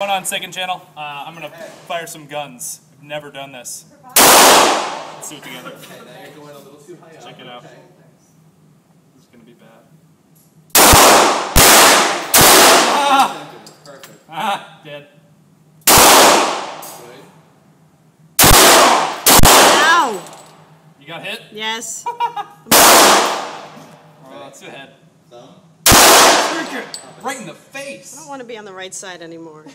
Going on second channel, I'm going to fire some guns. I've never done this. Let's do it together. Check it out. This is going to be bad. Ah! Ah! Dead. Ow! You got hit? Yes. Oh, that's your head. Right in the face. I don't want to be on the right side anymore.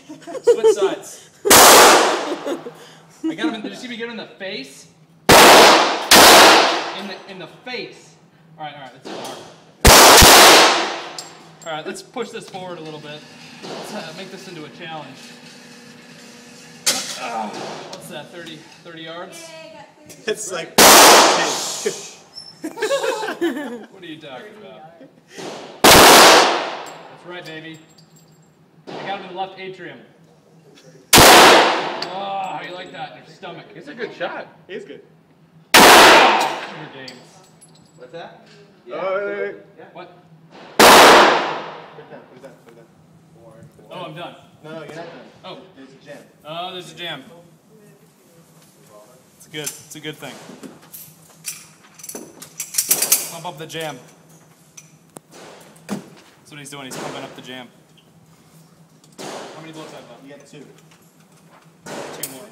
Switch sides. I got him. Did you see me get him in the face? In the face. All right. Let's go. All right, let's push this forward a little bit. Let's make this into a challenge. What's that? 30 yards? It's like. What are you talking about? That's right, baby. I got him in the left atrium. Oh, how you like that in your stomach? It's a good shot. He's good. Your games. What's that? Yeah. Oh, wait. Yeah. What? Put it down. Oh, I'm done. No, you're not done. Oh. There's a jam. Oh, there's a jam. It's good. It's a good thing. Pump up the jam. That's what he's doing. He's pumping up the jam. How many bullets have I left? You got two. Two more.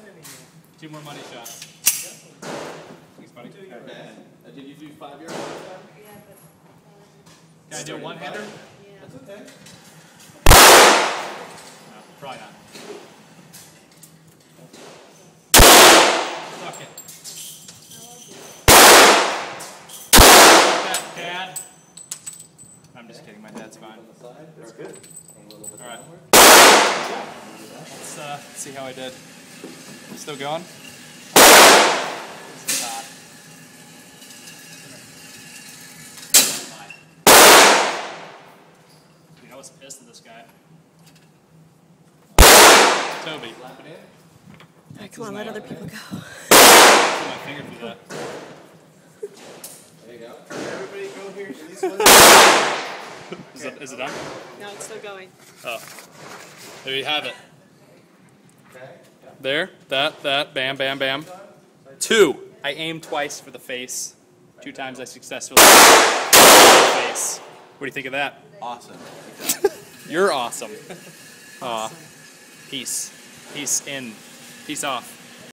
Two more money shots. Thanks, buddy. Okay. Did you do 5 yards? Can I do a one-hander? That's okay. No, probably not. Suck it. That dad. I'm just kidding. My dad's fine. That's good. All right. Let's see how I did. Still going? This is hot. Dude, I was pissed at this guy. Toby. Come on, let other people go. Put my finger through that. There you go. Everybody go here. At least one. Is it done? No, it's still going. Oh. There you have it. Okay. There. That. Bam, bam, bam. 2. I aimed twice for the face. 2 times I successfully aimed for the face. What do you think of that? Awesome. You're awesome. Aw. Peace. Peace in. Peace off.